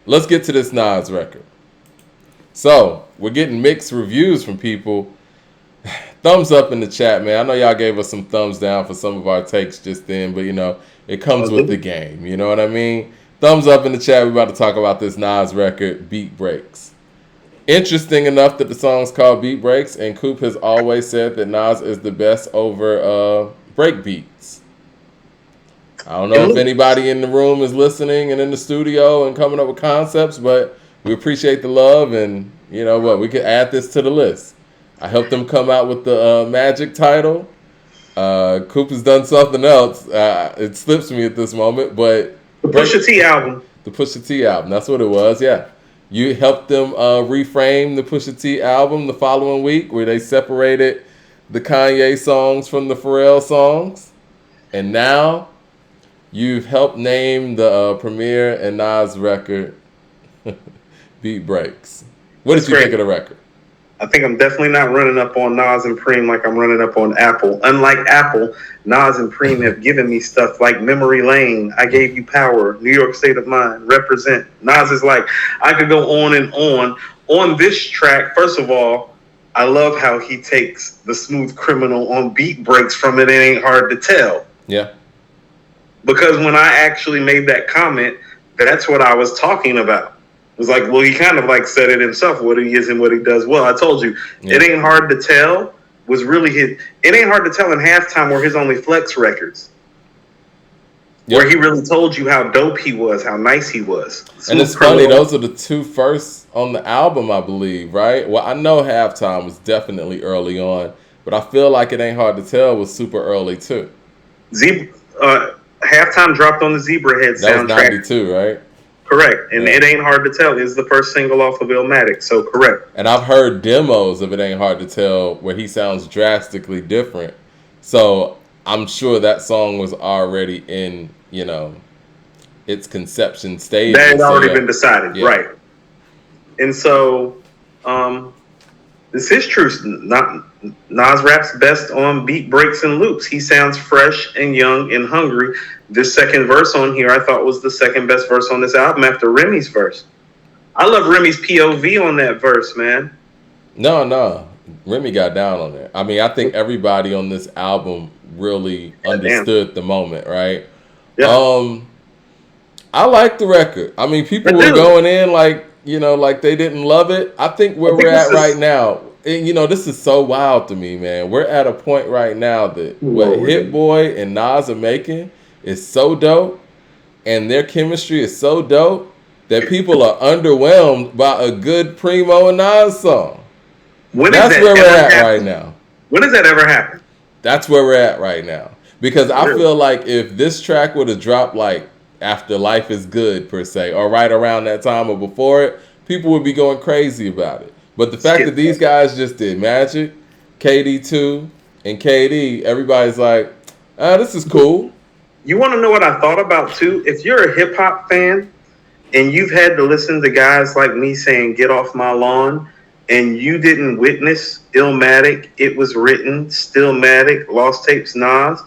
let's get to this Nas record. So we're getting mixed reviews from people. Thumbs up in the chat, man. I know y'all gave us some thumbs down for some of our takes just then, but it comes with the game. You know what I mean? Thumbs up in the chat. We're about to talk about this Nas record, Beat Breaks. Interesting enough that the song's called Beat Breaks, and Coop has always said that Nas is the best over break beats. I don't know if anybody in the room is listening and in the studio and coming up with concepts, but we appreciate the love, and you know what? We could add this to the list. I helped them come out with the Magic title. Coop has done something else. It slips me at this moment, but the Pusha T album. The Pusha T album. That's what it was. Yeah, you helped them reframe the Pusha T album the following week, where they separated the Kanye songs from the Pharrell songs, and now you've helped name the Premier and Nas record Beat Breaks. What did you think of the record? I think I'm definitely not running up on Nas and Preem like I'm running up on Apple. Unlike Apple, Nas and Preem have given me stuff like Memory Lane, I Gave You Power, New York State of Mind, Represent. Nas is like, I could go on and on. On this track, first of all, I love how he takes the Smooth Criminal on Beat Breaks from It Ain't Hard to Tell. Yeah. Because when I actually made that comment, that's what I was talking about. It was like, well, he kind of like said it himself, what he is and what he does well. I told you, It Ain't Hard to Tell was really his. It Ain't Hard to Tell in Halftime were his only flex records. Yep. Where he really told you how dope he was, how nice he was. And it's funny, those are the two first on the album, I believe, right? Well, I know Halftime was definitely early on, but I feel like It Ain't Hard to Tell was super early too. Halftime dropped on the Zebrahead soundtrack. That was 92, right? Correct. And It Ain't Hard to Tell is the first single off of Illmatic, so correct. And I've heard demos of It Ain't Hard to Tell where he sounds drastically different. So I'm sure that song was already in, its conception stage. That had already been decided, right. And so this is true. Nas raps best on beat breaks and loops. He sounds fresh and young and hungry. This second verse on here, I thought was the second best verse on this album after Remy's verse. I love Remy's POV on that verse, man. No. Remy got down on it. I mean, I think everybody on this album really understood the moment, right? Yeah. I like the record. I mean, people were going in like they didn't love it. I think we're at right now, and this is so wild to me, man. We're at a point right now that what Hit Boy and Nas are making is so dope, and their chemistry is so dope that people are underwhelmed by a good Primo and Nas song. That's where we're at right now. When does that ever happen? That's where we're at right now. Because I feel like if this track would have dropped like after Life is Good per se, or right around that time or before it, people would be going crazy about it. But the fact that these guys just did Magic, KD2, and KD, everybody's like, this is cool. You want to know what I thought about too? If you're a hip hop fan and you've had to listen to guys like me saying, "Get off my lawn," and you didn't witness Illmatic, It Was Written, Stillmatic, Lost Tapes, Nas,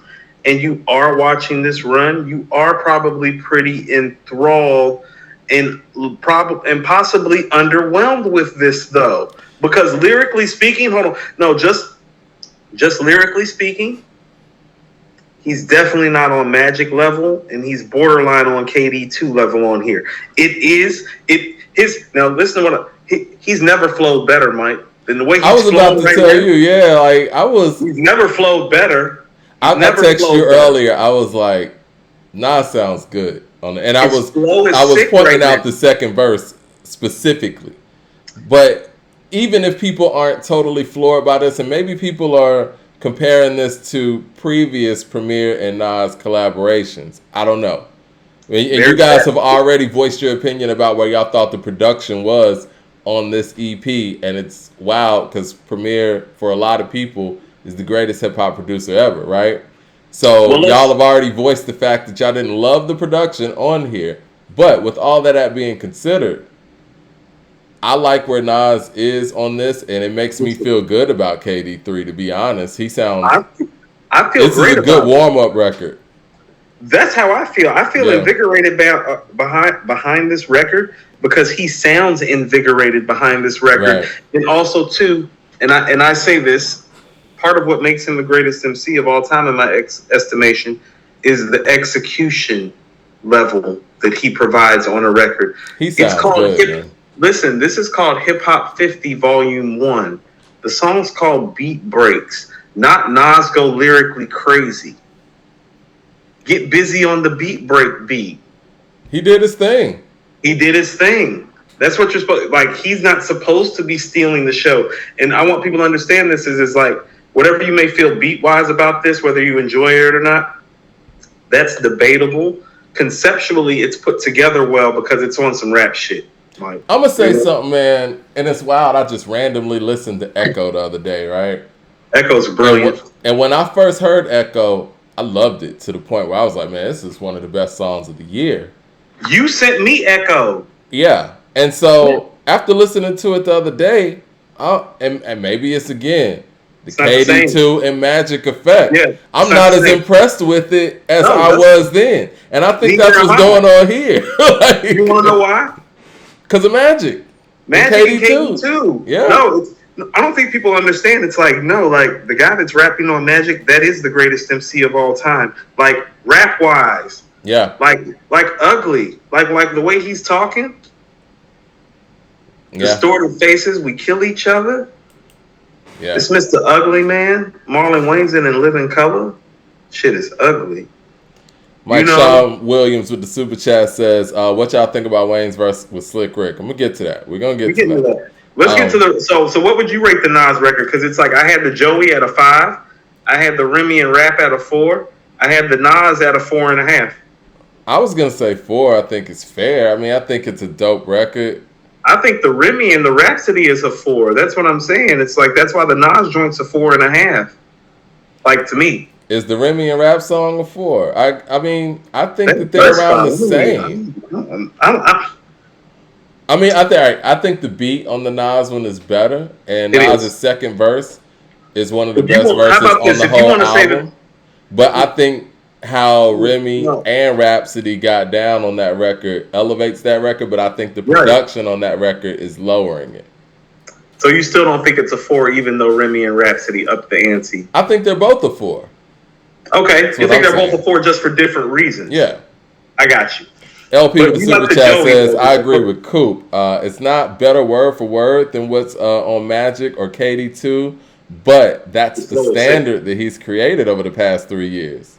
and you are watching this run, you are probably pretty enthralled and possibly underwhelmed with this though. Because lyrically speaking, just lyrically speaking, he's definitely not on Magic level, and he's borderline on KD2 level on here. Now listen to what he's never flowed better, Mike, than the way he's I was about to tell you, he's never flowed better. I texted you earlier. I was like, Nas sounds good on it, and I was pointing out the second verse specifically. But even if people aren't totally floored by this, and maybe people are comparing this to previous Premier and Nas collaborations, I don't know. And you guys have already voiced your opinion about where y'all thought the production was on this EP, and it's wild because Premier, for a lot of people, is the greatest hip-hop producer ever, right? So y'all have already voiced the fact that y'all didn't love the production on here. But with all that being considered, I like where Nas is on this, and it makes me feel good about KD3, to be honest. He sounds... I feel this great is a good warm-up record. That's how I feel. I feel invigorated behind this record because he sounds invigorated behind this record. Right. And also, too, and I say this, part of what makes him the greatest MC of all time, in my estimation, is the execution level that he provides on a record. He sounds good, Listen, this is called Hip-Hop 50 Volume 1. The song's called Beat Breaks. Not Nas go lyrically crazy. Get busy on the beat break beat. He did his thing. He did his thing. That's what you're supposed, like, he's not supposed to be stealing the show. And I want people to understand this is like, whatever you may feel beat-wise about this, whether you enjoy it or not, that's debatable. Conceptually, it's put together well because it's on some rap shit. Like, I'm going to say something, man, and it's wild. I just randomly listened to Echo the other day, right? Echo's brilliant. And when I first heard Echo, I loved it to the point where I was like, man, this is one of the best songs of the year. You sent me Echo. Yeah. And so after listening to it the other day, and maybe it's again, the KD2 and Magic effect. Yeah, I'm not as impressed with it as I was then. And I think that's what's going on here. Like, you want to know why? Because of Magic. Magic and KD2. Yeah. No, I don't think people understand. It's like, no, like the guy that's rapping on Magic, that is the greatest MC of all time. Like rap wise. Yeah. Like ugly. Like the way he's talking. Yeah. Distorted faces, we kill each other. Yeah. It's Mr. Ugly Man. Marlon Wayne's in Living Color. Shit is ugly. Mike Sean Williams with the super chat says, what y'all think about Wayne's verse with Slick Rick? I'm gonna get to that. We're gonna get to that. Let's get to the so what would you rate the Nas record? Because it's like I had the Joey at a 5, I had the Remy and Rap at a 4, I had the Nas at a 4.5. I was gonna say 4. I think it's fair. I mean, I think it's a dope record. I think the Remy and the Rhapsody is a 4. That's what I'm saying. It's like that's why the Nas joint's a 4.5. Like to me. Is the Remy and Rap song a 4? I mean, I think that they're around the same. I think the beat on the Nas one is better, and Nas' second verse is one of the best verses on the whole album. But I think how Remy and Rhapsody got down on that record elevates that record, but I think the production on that record is lowering it. So you still don't think it's a 4, even though Remy and Rhapsody up the ante? I think they're both a 4. Okay, you think they're both a 4 just for different reasons? Yeah. I got you. LP with the super chat says, I agree with Coop. It's not better word for word than what's on Magic or KD2, but that's the standard that he's created over the past 3 years.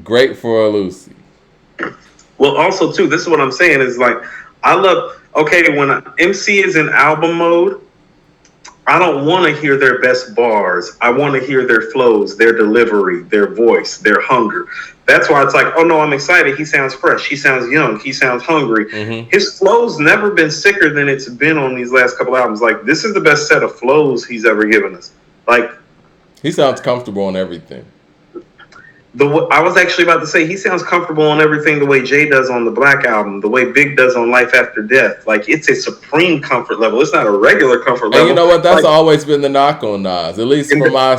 Great for Lucy. Well, also, too, this is what I'm saying is like, I love, when MC is in album mode, I don't want to hear their best bars. I want to hear their flows, their delivery, their voice, their hunger. That's why it's like, oh no, I'm excited. He sounds fresh. He sounds young. He sounds hungry. Mm-hmm. His flow's never been sicker than it's been on these last couple albums. Like, this is the best set of flows he's ever given us. Like, he sounds comfortable on everything. I was actually about to say he sounds comfortable on everything the way Jay does on the Black album, the way Big does on Life After Death. Like, it's a supreme comfort level. It's not a regular comfort level. And you know what? That's always been the knock on Nas, at least from my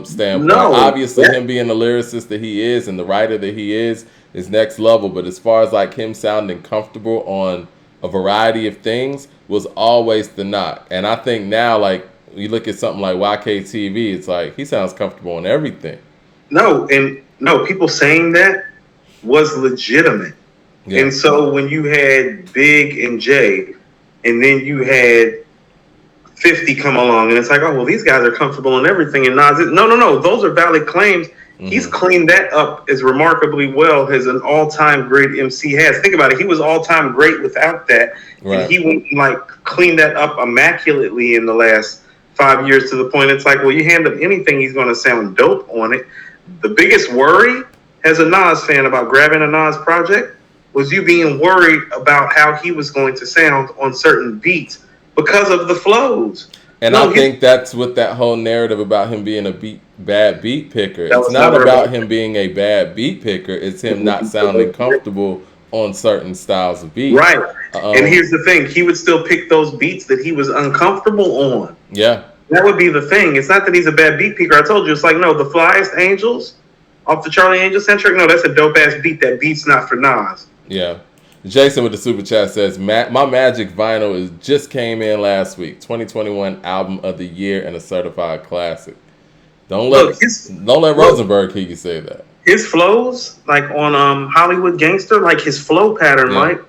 standpoint. No, obviously, him being the lyricist that he is and the writer that he is next level. But as far as like him sounding comfortable on a variety of things was always the knock. And I think now, like, you look at something like YKTV, it's like he sounds comfortable on everything. No, people saying that was legitimate. Yeah. And so when you had Big and Jay, and then you had 50 come along, and it's like, oh, well, these guys are comfortable in everything. And Nas, no, those are valid claims. Mm-hmm. He's cleaned that up as remarkably well as an all-time great MC has. Think about it. He was all-time great without that. Right. And he went like cleaned that up immaculately in the last 5 years to the point it's like, well, you hand him anything, he's going to sound dope on it. The biggest worry as a Nas fan about grabbing a Nas project was you being worried about how he was going to sound on certain beats because of the flows. And I think that's what that whole narrative about him being a bad beat picker. It's not about him being a bad beat picker. It's him not sounding comfortable on certain styles of beats. Right. And here's the thing. He would still pick those beats that he was uncomfortable on. Yeah. That would be the thing. It's not that he's a bad beat picker. I told you, it's like, no, the Flyest Angels off the Charlie Angel soundtrack, no, that's a dope-ass beat. That beat's not for Nas. Yeah. Jason with the super chat says, my Magic vinyl just came in last week. 2021 album of the year and a certified classic. Don't let Rosenberg hear you say that. His flows, like on Hollywood Gangster, like his flow pattern, Mike.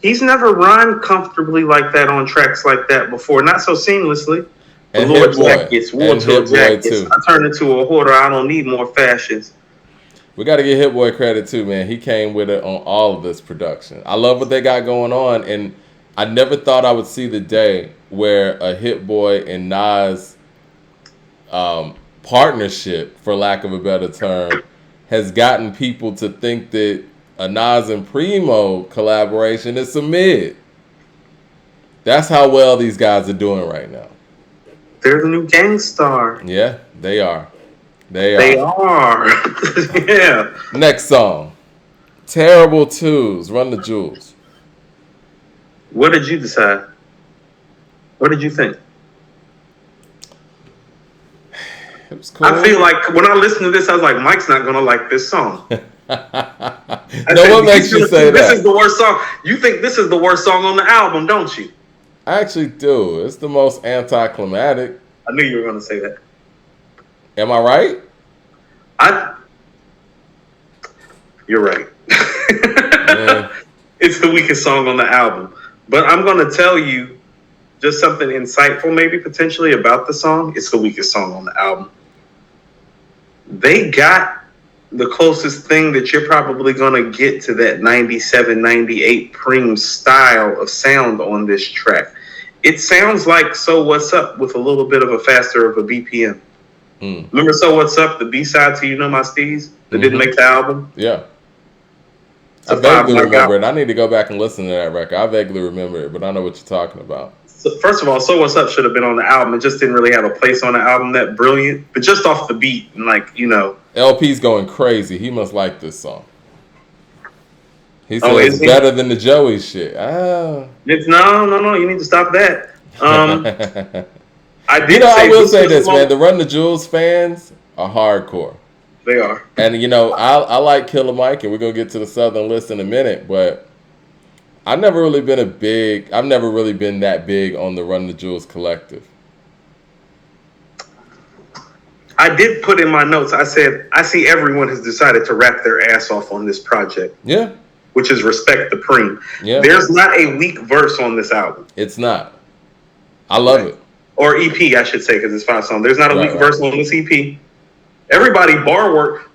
He's never rhymed comfortably like that on tracks like that before. Not so seamlessly. And Lord Jackets, Wardrobe Jackets. I turned into a hoarder. I don't need more fashions. We got to give Hit Boy credit too, man. He came with it on all of this production. I love what they got going on, and I never thought I would see the day where a Hit Boy and Nas partnership, for lack of a better term, has gotten people to think that a Nas and Primo collaboration is a mid. That's how well these guys are doing right now. They're the new gangstar. Yeah, they are. They are. Yeah. Next song. Terrible Twos. Run the Jewels. What did you decide? What did you think? It was cool. I feel like when I listened to this, I was like, Mike's not going to like this song. What makes you say that? This is the worst song. You think this is the worst song on the album, don't you? I actually do. It's the most anticlimactic. I knew you were going to say that. Am I right? You're right. It's the weakest song on the album. But I'm going to tell you just something insightful, maybe potentially about the song. It's the weakest song on the album. They got the closest thing that you're probably going to get to that 97, 98 Preem style of sound on this track. It sounds like So What's Up with a little bit of a faster of a BPM. Remember So What's Up, the B-side to You Know My Steez that didn't make the album? Yeah. I vaguely remember it. I need to go back and listen to that record. I vaguely remember it, but I know what you're talking about. So first of all, So What's Up should have been on the album. It just didn't really have a place on the album that brilliant. But just off the beat and LP's going crazy. He must like this song. He said it's better than the Joey shit. No. You need to stop that. I will say this, man. The Run the Jewels fans are hardcore. They are. And, I like Killer Mike, and we're going to get to the Southern list in a minute, but I've never really been that big on the Run the Jewels collective. I did put in my notes, I said, I see everyone has decided to rap their ass off on this project. Yeah. Which is Respect the Preem. Yeah. There's not a weak verse on this album. It's not. I love it. Or EP, I should say, because it's 5 songs. There's not a weak verse on this EP. Everybody, bar work.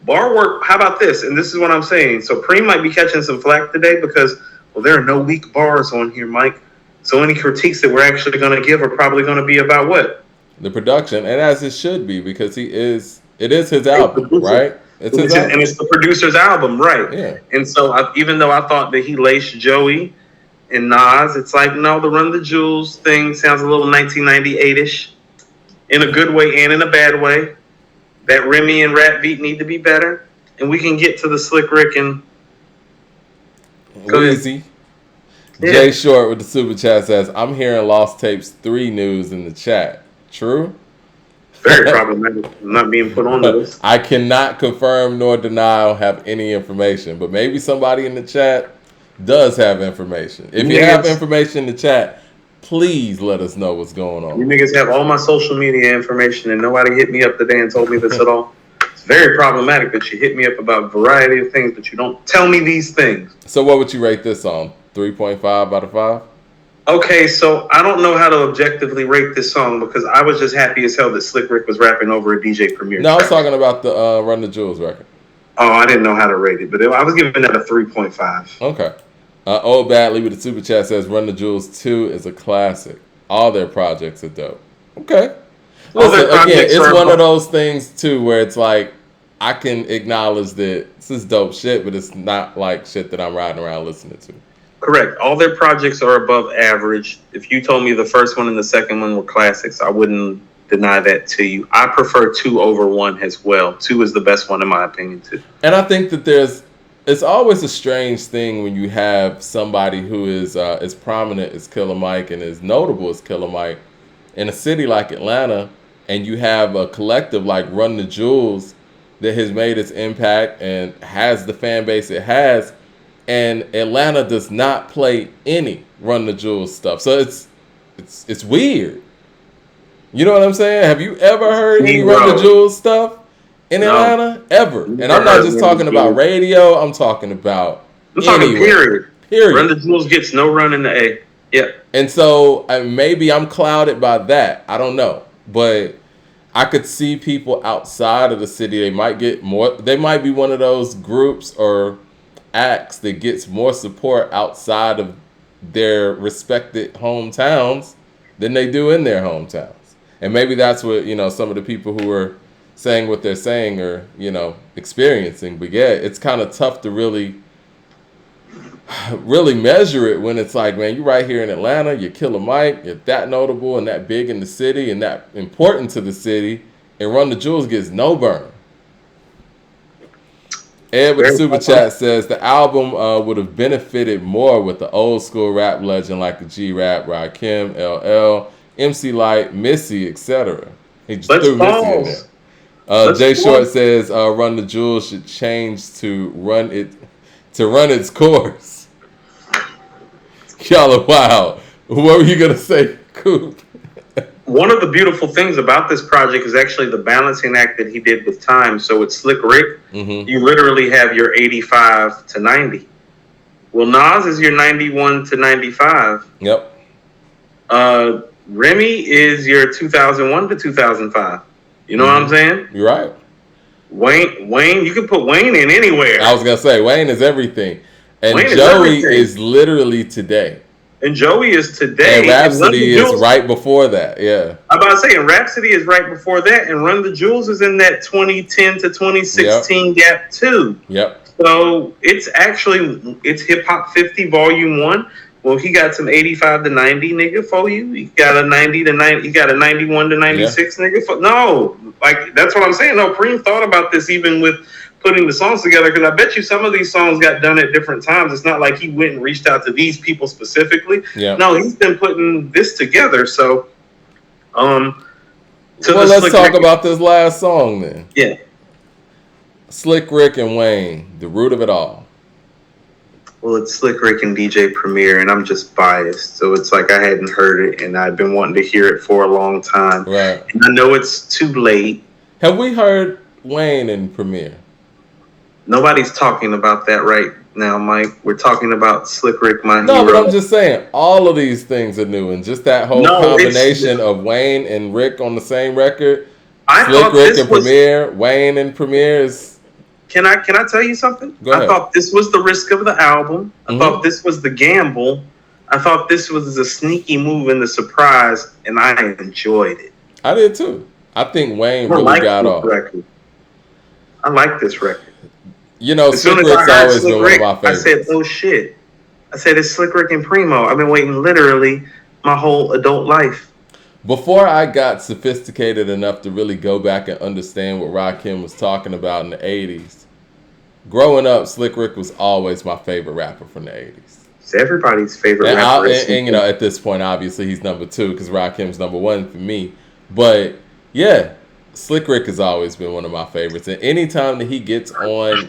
How about this? And this is what I'm saying. So Preem might be catching some flack today because, there are no weak bars on here, Mike. So any critiques that we're actually going to give are probably going to be about what? The production, and as it should be, because it is his album, right? It's his album. And it's the producer's album, right? Yeah. And so even though I thought that he laced Joey and Nas, it's like, no, the Run the Jewels thing sounds a little 1998-ish in a good way and in a bad way. That Remy and Rap beat need to be better. And we can get to the Slick Rick and Weezy. Yeah. Jay Short with the super chat says, I'm hearing Lost Tapes 3 news in the chat. True? Very problematic. Not being put on this. I cannot confirm nor deny or have any information, but maybe somebody in the chat does have information. If you have information in the chat, please let us know what's going on. You niggas have all my social media information and nobody hit me up today and told me this at all. It's very problematic that you hit me up about a variety of things, but you don't tell me these things. So what would you rate this on? 3.5 out of 5? Okay, so I don't know how to objectively rate this song because I was just happy as hell that Slick Rick was rapping over a DJ Premier. No, I was talking about the Run the Jewels record. Oh, I didn't know how to rate it, but I was giving that a 3.5. Okay. Old Badly with the super chat says Run the Jewels 2 is a classic. All their projects are dope. Okay. Listen, again, it's one of those things too where it's like I can acknowledge that this is dope shit, but it's not like shit that I'm riding around listening to. Correct. All their projects are above average. If you told me the first one and the second one were classics, I wouldn't deny that to you. I prefer 2 over 1 as well. 2 is the best one in my opinion too. And I think that it's always a strange thing when you have somebody who is as prominent as Killer Mike and as notable as Killer Mike in a city like Atlanta, and you have a collective like Run the Jewels that has made its impact and has the fan base it has, and Atlanta does not play any Run the Jewels stuff. So it's weird. You know what I'm saying? Have you ever heard any Run the Jewels stuff in Atlanta? Ever? And I'm not just talking about radio. I'm talking about period. Run the Jewels gets no run in the A. Yeah. And so maybe I'm clouded by that. I don't know. But I could see people outside of the city. They might get more. They might be one of those groups or acts that gets more support outside of their respected hometowns than they do in their hometowns. And maybe that's what, some of the people who are saying what they're saying are, experiencing. But yeah, it's kind of tough to really measure it when it's like, man, you're right here in Atlanta, you're Killer Mike, you're that notable and that big in the city and that important to the city, and Run the Jewels gets no burn. Ed with the super chat says the album would have benefited more with the old school rap legend like the G-Rap, Rakim, LL, MC Lyte, Missy, etc. He just threw Missy in there. Jay Short says Run the Jewels should change to run its course. Y'all are wild. What were you gonna say, Coop? One of the beautiful things about this project is actually the balancing act that he did with time. So with Slick Rick, you literally have your 85 to 90. Well, Nas is your 91 to 95. Yep. Remy is your 2001 to 2005. You know what I'm saying? You're right. Wayne, you can put Wayne in anywhere. I was gonna say Wayne is everything, and Joey is literally today. And Joey is today. And Rhapsody is right before that. Yeah. I'm about to say, and Rhapsody is right before that, and Run the Jewels is in that 2010 to 2016 gap too. Yep. So it's Hip Hop 50 Volume 1. Well, he got some 85 to 90 nigga for you. He got a 90 to 90. He got a 91 to 96 nigga for that's what I'm saying. No, Preem thought about this even with putting the songs together, because I bet you some of these songs got done at different times. It's not like he went and reached out to these people specifically. Yeah. No, he's been putting this together. So, let's talk about this last song then. Yeah. Slick Rick and Wayne, the root of it all. Well, it's Slick Rick and DJ Premier, and I'm just biased. So it's like I hadn't heard it, and I've been wanting to hear it for a long time. Right. And I know it's too late. Have we heard Wayne and Premier? Nobody's talking about that right now, Mike. We're talking about Slick Rick, my hero. No, but I'm just saying, all of these things are new, and just that whole combination of Wayne and Rick on the same record. Slick Rick and Premier, Wayne and Premier is... Can I tell you something? Go ahead. I thought this was the risk of the album. I thought this was the gamble. I thought this was a sneaky move and the surprise, and I enjoyed it. I did too. I think Wayne really got off. I like this record. Slick Rick's always been one of my favorites. I said, oh shit. I said, it's Slick Rick and Primo. I've been waiting literally my whole adult life. Before I got sophisticated enough to really go back and understand what Rakim was talking about in the 80s, growing up, Slick Rick was always my favorite rapper from the 80s. It's everybody's favorite rapper. And at this point, obviously, he's number 2 because Rakim's number 1 for me. But, yeah, Slick Rick has always been one of my favorites. And anytime that he gets on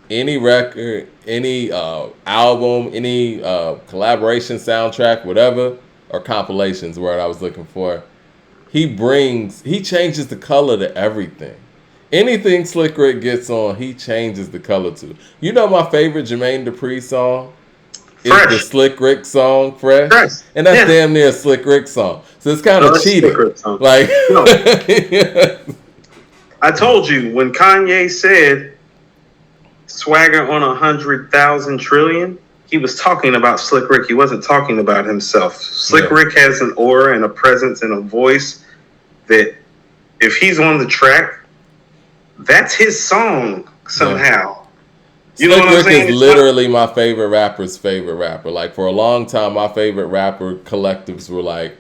any record, any album, any collaboration, soundtrack, whatever, or compilations, word I was looking for, he changes the color to everything. Anything Slick Rick gets on, he changes the color to. My favorite Jermaine Dupri song is the Slick Rick song, Fresh. And that's damn near a Slick Rick song. So it's kind of cheating. Like, I told you, when Kanye said swagger on 100,000 trillion, he was talking about Slick Rick. He wasn't talking about himself. Slick Rick has an aura and a presence and a voice that if he's on the track, that's his song somehow. You know what I'm saying? Slick Rick is literally my favorite rapper's favorite rapper. Like, for a long time, my favorite rapper collectives were like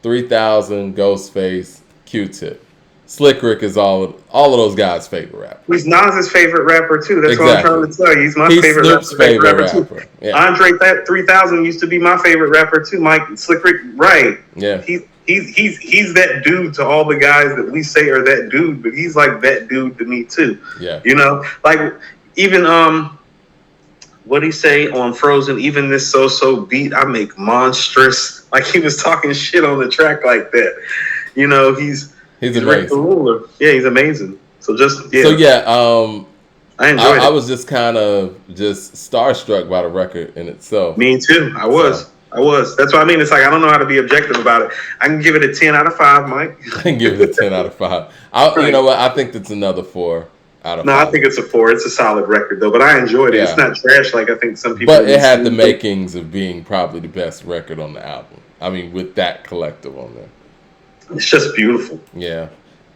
3000, Ghostface, Q-Tip. Slick Rick is all of those guys' favorite rapper. He's Nas's favorite rapper too. That's what I'm trying to tell you. He's my favorite rapper too. Yeah. Andre 3000 used to be my favorite rapper too. Mike Slick Rick, right? Yeah. He's that dude to all the guys that we say are that dude, but he's like that dude to me too. Yeah. Like even What'd he say on Frozen? Even this so beat I make monstrous. Like he was talking shit on the track like that. You know, he's amazing. Rick the Ruler. Yeah, he's amazing. So I enjoyed it. I was just kind of just starstruck by the record in itself. Me too. I was. That's what I mean. It's like I don't know how to be objective about it. I can give it a 10 out of 5, Mike. I can give it a 10 out of 5. You know what? I think it's another 4 out of 5. No, I think it's a 4. It's a solid record though, but I enjoyed it. Yeah. It's not trash like I think some people. But it had the makings of being probably the best record on the album. I mean, with that collective on there. It's just beautiful. Yeah.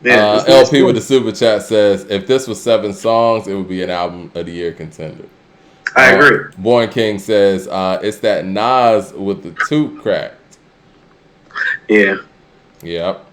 LP with the super chat says, if this was 7 songs, it would be an album of the year contender. I agree. Born King says, it's that Nas with the tooth cracked. Yeah. Yep.